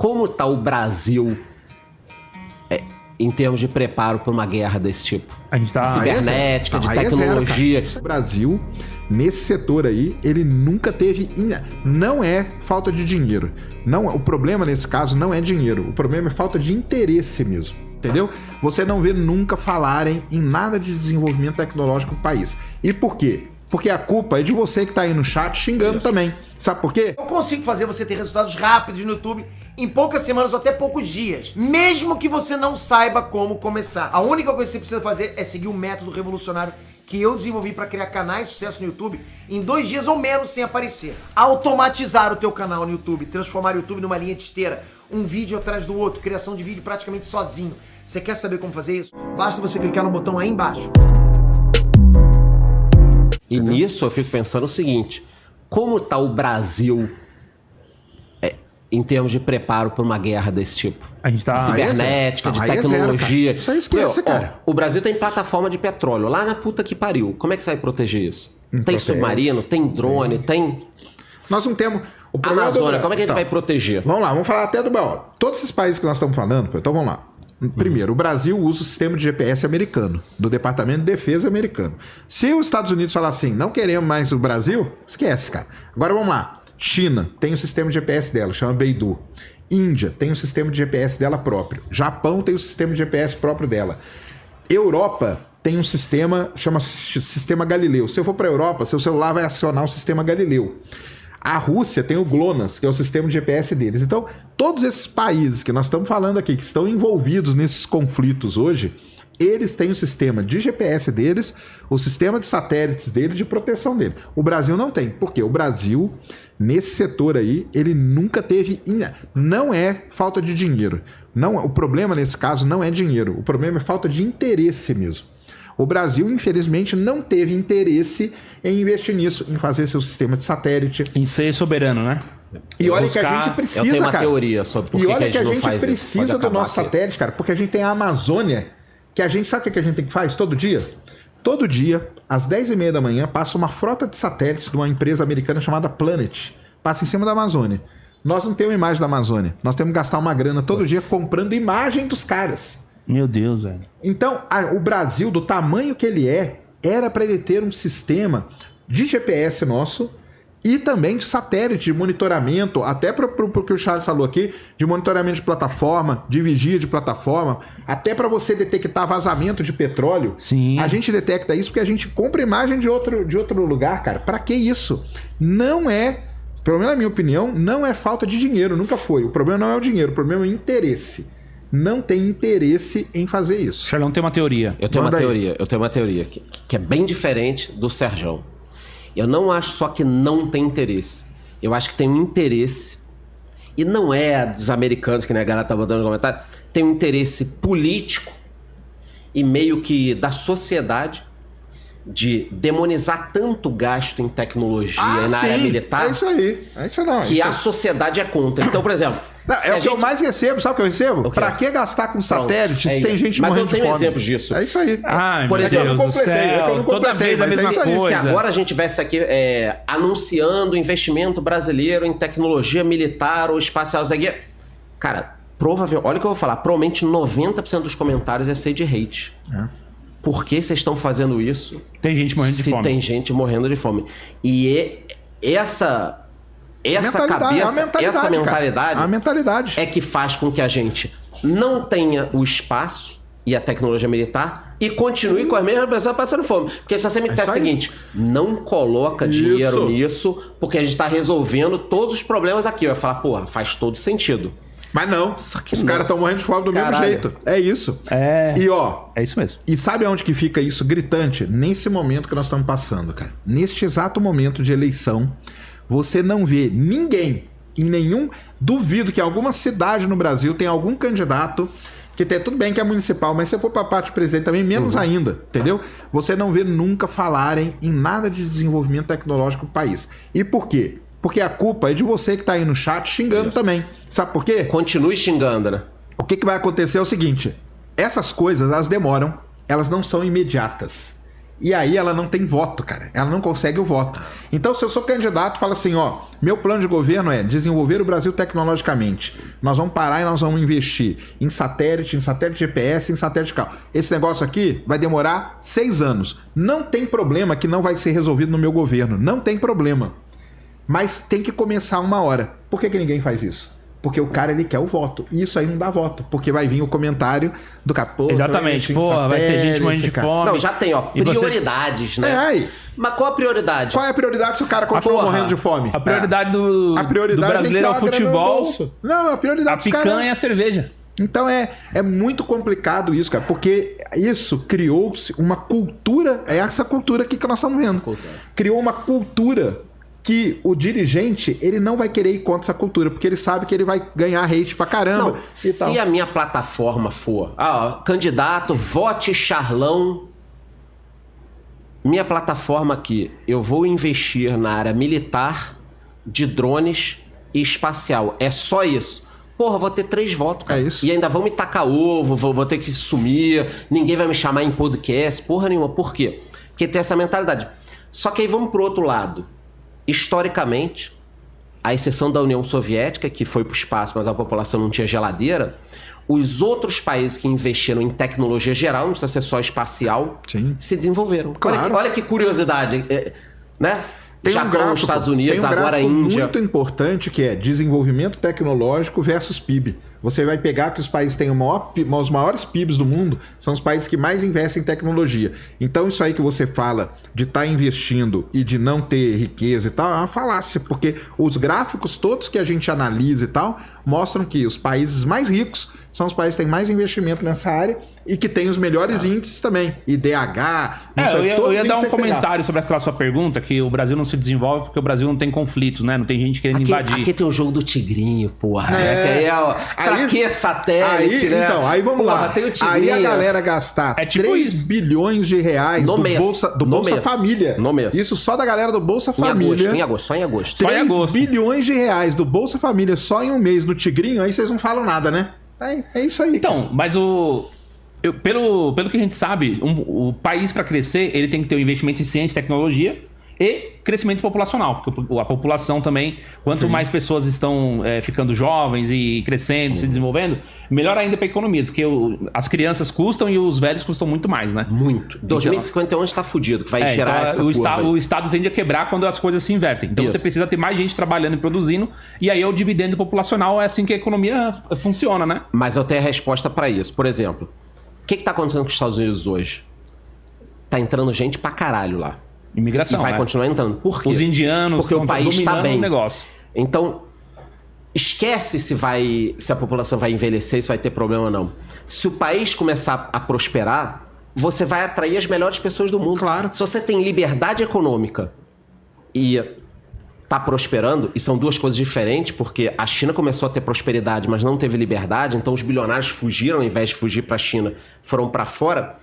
como está o Brasil em termos de preparo para uma guerra desse tipo? A gente tá... Cibernética, de tecnologia. O Brasil, nesse setor aí, ele nunca teve... Não é falta de dinheiro. Não, o problema nesse caso não é dinheiro. O problema é falta de interesse mesmo. Entendeu? Você não vê nunca falarem em nada de desenvolvimento tecnológico do país. E por quê? Porque a culpa é de você que tá aí no chat xingando também. Sabe por quê? Eu consigo fazer você ter resultados rápidos no YouTube em poucas semanas ou até poucos dias, mesmo que você não saiba como começar. A única coisa que você precisa fazer é seguir um método revolucionário que eu desenvolvi para criar canais de sucesso no YouTube em 2 dias ou menos sem aparecer. Automatizar o teu canal no YouTube, transformar o YouTube numa linha de esteira, um vídeo atrás do outro, criação de vídeo praticamente sozinho. Você quer saber como fazer isso? Basta você clicar no botão aí embaixo. E nisso eu fico pensando o seguinte, como está o Brasil em termos de preparo para uma guerra desse tipo? A gente tá... Cibernética, de tecnologia. Isso aí esquece, cara. O Brasil tem plataforma de petróleo lá na puta que pariu. Como é que você vai proteger isso? Tem submarino, tem drone, tem... Nós não temos... O problema Amazônia, como é que a gente vai proteger? Vamos lá, vamos falar até do... Todos esses países que nós estamos falando, então vamos lá. Primeiro, o Brasil usa o sistema de GPS americano, do Departamento de Defesa americano. Se os Estados Unidos falar assim, não queremos mais o Brasil, esquece, cara. Agora vamos lá. China tem o sistema de GPS dela, chama Beidou. Índia tem o sistema de GPS dela próprio. Japão tem o sistema de GPS próprio dela. Europa tem um sistema, chama Sistema Galileu. Se eu for para a Europa, seu celular vai acionar o Sistema Galileu. A Rússia tem o GLONASS, que é o sistema de GPS deles. Então, todos esses países que nós estamos falando aqui, que estão envolvidos nesses conflitos hoje, eles têm o sistema de GPS deles, o sistema de satélites dele, de proteção dele. O Brasil não tem. Por quê? O Brasil, nesse setor aí, ele nunca teve... Não é falta de dinheiro. Não, o problema nesse caso não é dinheiro. O problema é falta de interesse mesmo. O Brasil, infelizmente, não teve interesse em investir nisso, em fazer seu sistema de satélite. Em ser soberano, né? E olha que a gente precisa, cara. Eu tenho uma teoria sobre por que a gente não faz isso. E olha que a gente precisa do nosso satélite, cara, porque a gente tem a Amazônia, que a gente... Sabe o que a gente faz todo dia? Todo dia, às 10h30 da manhã, passa uma frota de satélites de uma empresa americana chamada Planet. Passa em cima da Amazônia. Nós não temos imagem da Amazônia. Nós temos que gastar uma grana todo dia comprando imagem dos caras. Meu Deus, velho. Então, o Brasil, do tamanho que ele era para ele ter um sistema de GPS nosso e também de satélite, de monitoramento, até para o que o Charles falou aqui, de monitoramento de plataforma, de vigia de plataforma, até para você detectar vazamento de petróleo. Sim. A gente detecta isso porque a gente compra imagem de outro lugar, cara. Para que isso? Não é, pelo menos na minha opinião, não é falta de dinheiro, nunca foi. O problema não é o dinheiro, o problema é o interesse. Não tem interesse em fazer isso. Charlão tem uma teoria. Eu tenho uma teoria que é bem diferente do Serjão. Eu não acho só que não tem interesse. Eu acho que tem um interesse, e não é dos americanos, que a galera tá botando no comentário, tem um interesse político e meio que da sociedade de demonizar tanto gasto em tecnologia e na área militar. É isso aí. É isso não. Que a sociedade é contra. Então, por exemplo... Não, é o que eu mais recebo, sabe o que eu recebo? Pra que gastar com satélites se tem gente morrendo de fome? Mas eu tenho exemplos disso. É isso aí. Ai, por exemplo, Deus do céu, toda vez a mesma coisa. Se agora a gente tivesse aqui anunciando investimento brasileiro em tecnologia militar ou espacial, cara, provavelmente, olha o que eu vou falar, provavelmente 90% dos comentários ia ser de hate. Por que vocês estão fazendo isso? Tem gente morrendo de fome. Tem gente morrendo de fome. E essa mentalidade é que faz com que a gente não tenha o espaço e a tecnologia militar e continue com as mesmas pessoas passando fome. Porque se você me dissesse o seguinte, não coloca dinheiro nisso, porque a gente está resolvendo todos os problemas aqui. Eu ia falar, porra, faz todo sentido. Mas não, os caras estão morrendo de fome do mesmo jeito. É isso. E ó, é isso mesmo. E sabe onde que fica isso gritante? Nesse momento que nós estamos passando, cara. Neste exato momento de eleição, você não vê ninguém, em nenhum... Duvido que em alguma cidade no Brasil tem algum candidato que tem... Tudo bem que é municipal, mas se for para a parte de presidente também, menos ainda, entendeu? Você não vê nunca falarem em nada de desenvolvimento tecnológico do país. E por quê? Porque a culpa é de você que está aí no chat xingando também. Sabe por quê? Continue xingando, né? O que vai acontecer é o seguinte. Essas coisas, elas demoram. Elas não são imediatas. E aí ela não tem voto, cara. Ela não consegue o voto. Então, se eu sou candidato, fala assim, ó, meu plano de governo é desenvolver o Brasil tecnologicamente. Nós vamos parar e nós vamos investir em satélite GPS, em satélite de carro. Esse negócio aqui vai demorar 6 anos. Não tem problema que não vai ser resolvido no meu governo. Não tem problema. Mas tem que começar uma hora. Por que ninguém faz isso? Porque o cara, ele quer o voto. E isso aí não dá voto. Porque vai vir o comentário do capô. Exatamente. Porra, vai ter gente morrendo de fome. Não, já tem, ó, prioridades, né? aí. Mas qual a prioridade? Qual é a prioridade se o cara continua morrendo de fome? A prioridade do brasileiro é o futebol. Não, a prioridade dos caras... A picanha e a cerveja. Então é muito complicado isso, cara. Porque isso criou-se uma cultura... É essa cultura aqui que nós estamos vendo. Criou uma cultura... que o dirigente, ele não vai querer ir contra essa cultura, porque ele sabe que ele vai ganhar hate pra caramba. Não, se a minha plataforma for, candidato, vote Charlão, minha plataforma aqui, eu vou investir na área militar, de drones e espacial. É só isso. Porra, vou ter 3 votos, cara. É isso. E ainda vão me tacar ovo, vou ter que sumir, ninguém vai me chamar em podcast, porra nenhuma. Por quê? Porque tem essa mentalidade. Só que aí vamos pro outro lado. Historicamente, à exceção da União Soviética, que foi para o espaço, mas a população não tinha geladeira, os outros países que investiram em tecnologia geral, não precisa ser só espacial, se desenvolveram. Claro. Olha que curiosidade, né? Japão, Estados Unidos, agora a Índia. Muito importante que é desenvolvimento tecnológico versus PIB. Você vai pegar que os países têm os maiores PIBs do mundo, são os países que mais investem em tecnologia. Então isso aí que você fala de estar investindo e de não ter riqueza e tal, é uma falácia, porque os gráficos todos que a gente analisa e tal, mostram que os países mais ricos são os países que têm mais investimento nessa área e que têm os melhores índices também. IDH... eu ia dar um comentário sobre aquela sua pergunta, que o Brasil não se desenvolve porque o Brasil não tem conflitos, né? Não tem gente querendo invadir. Aqui tem o jogo do tigrinho, porra. Pra que satélite, né? Então, aí vamos lá. Tem o tigrinho. Aí a galera gastar tipo 3 bilhões de reais no mês. Bolsa Família. No mês. Isso só da galera do Bolsa Família. Só em agosto. 3 bilhões de reais do Bolsa Família só em um mês no tigrinho, aí vocês não falam nada, né? É isso aí. Então, mas pelo que a gente sabe, o país para crescer, ele tem que ter um investimento em ciência e tecnologia e crescimento populacional, porque a população também, quanto mais pessoas estão ficando jovens e crescendo, se desenvolvendo, melhor ainda para a economia, porque as crianças custam e os velhos custam muito mais, né? Muito. 2051 a gente tá fudido, que vai gerar então, essa curva. O Estado tende a quebrar quando as coisas se invertem. Então você precisa ter mais gente trabalhando e produzindo, e aí o dividendo populacional é assim que a economia funciona, né? Mas eu tenho a resposta para isso. Por exemplo, o que tá acontecendo com os Estados Unidos hoje? Tá entrando gente pra caralho lá. Imigração, e vai continuar entrando. Por quê? Os indianos porque o país está bem. O negócio. Então, esquece se a população vai envelhecer, se vai ter problema ou não. Se o país começar a prosperar, você vai atrair as melhores pessoas do mundo. Claro. Se você tem liberdade econômica e tá prosperando, e são duas coisas diferentes, porque a China começou a ter prosperidade, mas não teve liberdade, então os bilionários fugiram, ao invés de fugir para a China, foram para fora.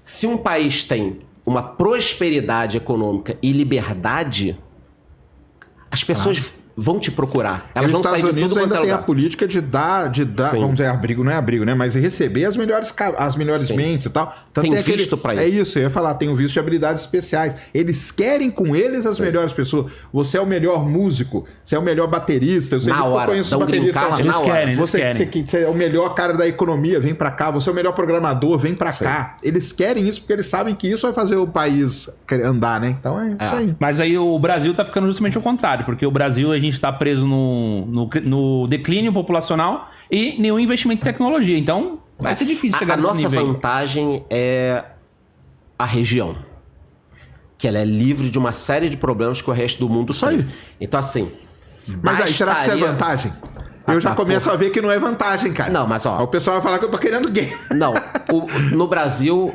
Se um país tem uma prosperidade econômica e liberdade, as pessoas vão te procurar. Elas vão sair de tudo quanto é lugar. Os Estados Unidos ainda tem a política de dar vamos dizer, abrigo, não é abrigo, né? Mas receber as melhores mentes e tal. Tanto tem visto pra isso. É isso, eu ia falar, tem o visto de habilidades especiais. Eles querem com eles as melhores pessoas. Você é o melhor músico, você é o melhor baterista. Eu sei que eu conheço os bateristas lá. Eles querem. Você é o melhor cara da economia, vem pra cá. Você é o melhor programador, vem pra cá. Eles querem isso porque eles sabem que isso vai fazer o país andar, né? Então é isso aí. Mas aí o Brasil tá ficando justamente ao contrário, porque o Brasil, a gente está preso no declínio populacional e nenhum investimento em tecnologia. Então, vai ser difícil chegar nesse nível. A nossa vantagem é a região. Que ela é livre de uma série de problemas que o resto do mundo tem. Então, assim... Mas aí, será que isso é vantagem? Eu já começo a ver que não é vantagem, cara. Não, mas ó... O pessoal vai falar que eu tô querendo gay. Não. No Brasil,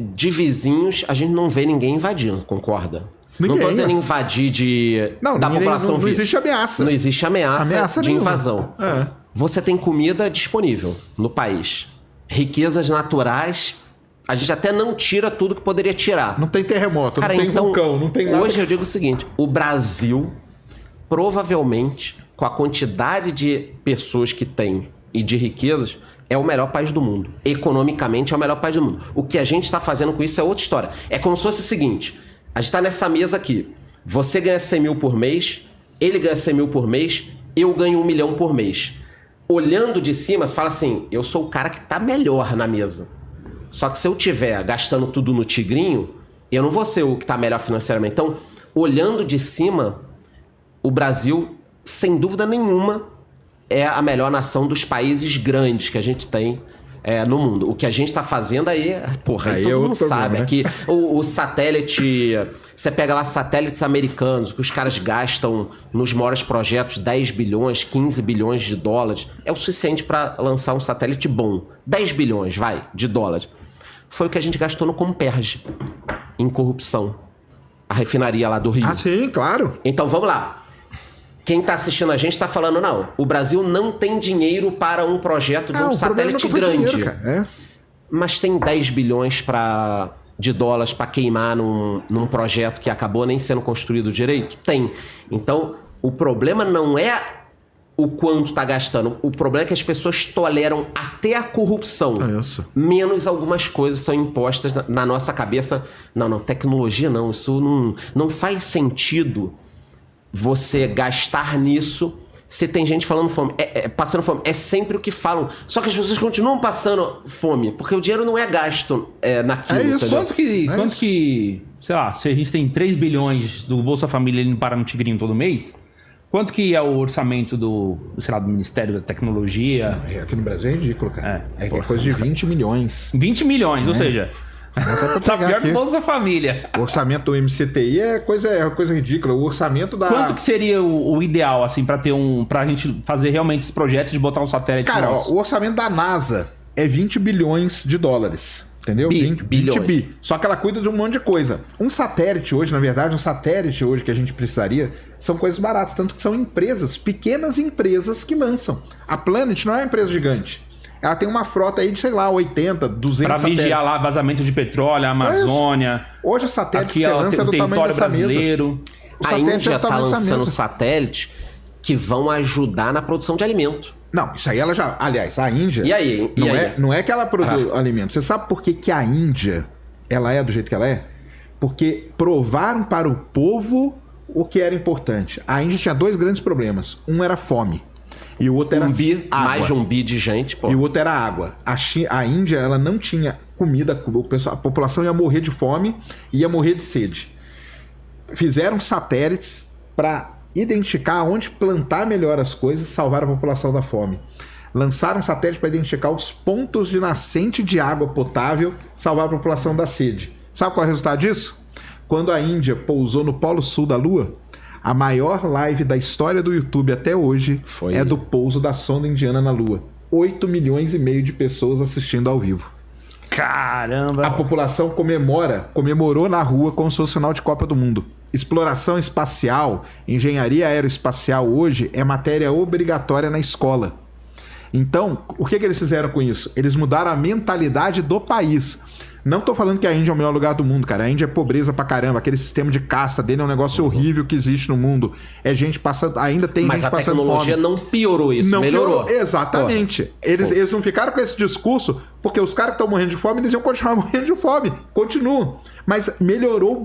de vizinhos, a gente não vê ninguém invadindo, concorda? Não tô dizendo invadir da população viva. Não existe ameaça. Não existe ameaça de invasão. É. Você tem comida disponível no país. Riquezas naturais. A gente até não tira tudo que poderia tirar. Não tem terremoto, não tem vulcão, não tem nada. Hoje eu digo o seguinte, o Brasil, provavelmente, com a quantidade de pessoas que tem e de riquezas, é o melhor país do mundo. Economicamente é o melhor país do mundo. O que a gente está fazendo com isso é outra história. É como se fosse o seguinte, a gente está nessa mesa aqui, você ganha 100 mil por mês, ele ganha 100 mil por mês, eu ganho 1 milhão por mês. Olhando de cima, você fala assim, eu sou o cara que tá melhor na mesa. Só que se eu tiver gastando tudo no tigrinho, eu não vou ser o que tá melhor financeiramente. Então, olhando de cima, o Brasil, sem dúvida nenhuma, é a melhor nação dos países grandes que a gente tem no mundo. O que a gente tá fazendo aí, porra, aí todo mundo sabe. Né? Aqui, o satélite... Você pega lá satélites americanos, que os caras gastam nos maiores projetos 10 bilhões, 15 bilhões de dólares. É o suficiente para lançar um satélite bom. 10 bilhões, de dólares. Foi o que a gente gastou no Comperge, em corrupção. A refinaria lá do Rio. Ah, sim, claro. Então, vamos lá. Quem está assistindo a gente está falando, não, o Brasil não tem dinheiro para um projeto de um satélite grande. Dinheiro, mas tem 10 bilhões de dólares para queimar num projeto que acabou nem sendo construído direito? Tem. Então, o problema não é o quanto está gastando. O problema é que as pessoas toleram até a corrupção. Isso. Menos algumas coisas são impostas na nossa cabeça. Não, tecnologia não. Isso não faz sentido você gastar nisso se tem gente falando fome. Passando fome. É sempre o que falam. Só que as pessoas continuam passando fome, porque o dinheiro não é gasto naquilo. É isso. Quanto que, sei lá, se a gente tem 3 bilhões do Bolsa Família ele não para no tigrinho todo mês, quanto que é o orçamento do Ministério da Tecnologia? Aqui no Brasil é ridículo, cara. É coisa de 20 milhões. 20 milhões, ou seja... Tá pior aqui. que Bolsa Família. O orçamento do MCTI é coisa ridícula. O orçamento da... Quanto que seria o ideal, assim, pra gente fazer realmente esse projeto de botar um satélite? Cara, o orçamento da NASA é 20 bilhões de dólares. Entendeu? 20 bi. Só que ela cuida de um monte de coisa. Um satélite hoje que a gente precisaria, são coisas baratas. Tanto que são empresas, pequenas empresas que lançam. A Planet não é uma empresa gigante. Ela tem uma frota aí de, sei lá, 80, 200 pra vigiar lá vazamento de petróleo, a Amazônia. Hoje o satélite que você lança é do tamanho dessa brasileiro. mesa. A Índia está lançando satélites que vão ajudar na produção de alimento. Não, isso aí ela já... Aliás, a Índia... E aí? Não é que ela produz alimento. Você sabe por que a Índia ela é do jeito que ela é? Porque provaram para o povo o que era importante. A Índia tinha 2 grandes problemas. Um era fome. E o outro era água. Mais de 1 bi de gente, pô. E o outro era água. A Índia, ela não tinha comida. A população ia morrer de fome e ia morrer de sede. Fizeram satélites para identificar onde plantar melhor as coisas e salvar a população da fome. Lançaram satélites para identificar os pontos de nascente de água potável, salvar a população da sede. Sabe qual é o resultado disso? Quando a Índia pousou no Polo Sul da Lua, a maior live da história do YouTube até hoje é do pouso da sonda indiana na Lua. 8 milhões e meio de pessoas assistindo ao vivo. Caramba! A população comemorou na rua como se fosse final de Copa do Mundo. Exploração espacial, engenharia aeroespacial hoje é matéria obrigatória na escola. Então, o que eles fizeram com isso? Eles mudaram a mentalidade do país. Não tô falando que a Índia é o melhor lugar do mundo, cara. A Índia é pobreza pra caramba. Aquele sistema de casta dele é um negócio horrível que existe no mundo. É gente passando... Ainda tem gente passando fome. Mas a tecnologia não piorou isso, melhorou. Exatamente. Eles não ficaram com esse discurso porque os caras que estão morrendo de fome, eles iam continuar morrendo de fome. Continuam. Mas melhorou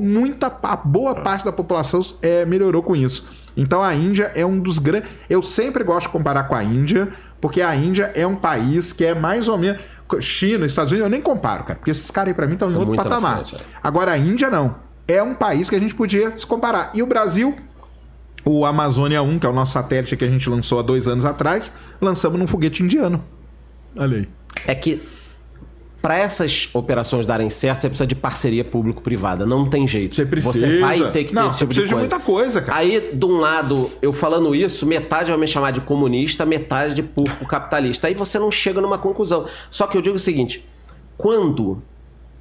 a boa parte da população melhorou com isso. Então a Índia é um dos grandes... Eu sempre gosto de comparar com a Índia, porque a Índia é um país que é mais ou menos... China, Estados Unidos, eu nem comparo, cara. Porque esses caras aí pra mim estão em outro patamar. Agora a Índia não. É um país que a gente podia se comparar. E o Brasil, o Amazônia 1, que é o nosso satélite que a gente lançou há 2 anos atrás, lançamos num foguete indiano. Olha aí. É que para essas operações darem certo, você precisa de parceria público-privada. Não tem jeito. Você vai ter que ter esse tipo de coisa. De muita coisa, cara. Aí, de um lado, eu falando isso, metade vai me chamar de comunista, metade de porco capitalista. Aí você não chega numa conclusão. Só que eu digo o seguinte, quando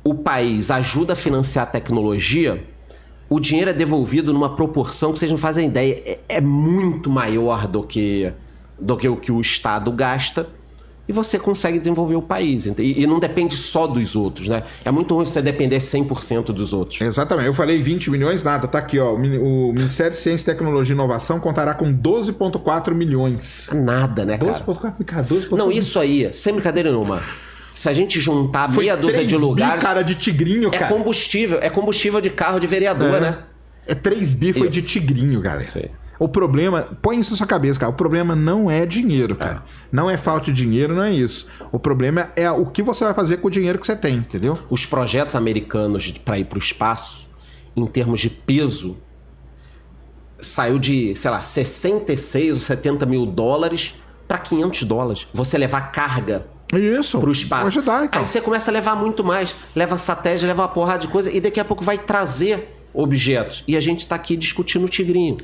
o país ajuda a financiar a tecnologia, o dinheiro é devolvido numa proporção que vocês não fazem ideia. É muito maior do que o que o Estado gasta e você consegue desenvolver o país. E não depende só dos outros, né? É muito ruim você depender 100% dos outros. Exatamente. Eu falei 20 milhões, nada. Tá aqui, ó. O Ministério de Ciência, Tecnologia e Inovação contará com 12,4 milhões. Nada, né, cara? 12,4, cara, 12,4 Não, isso aí, sem brincadeira nenhuma. Se a gente juntar meia dúzia de lugares... cara, de tigrinho, é cara. combustível de carro de vereador, né? É 3 bi foi de tigrinho, cara. Sim. O problema, põe isso na sua cabeça, cara. O problema não é dinheiro, cara. Não é falta de dinheiro, não é isso. O problema é o que você vai fazer com o dinheiro que você tem, entendeu? Os projetos americanos para ir para o espaço, em termos de peso, saiu de, sei lá, 66 ou 70 mil dólares para 500 dólares. Você levar carga Isso. para o espaço. Pode dar, então. Aí você começa a levar muito mais. Leva satélite, leva uma porrada de coisa e daqui a pouco vai trazer objetos. E a gente tá aqui discutindo o tigrinho.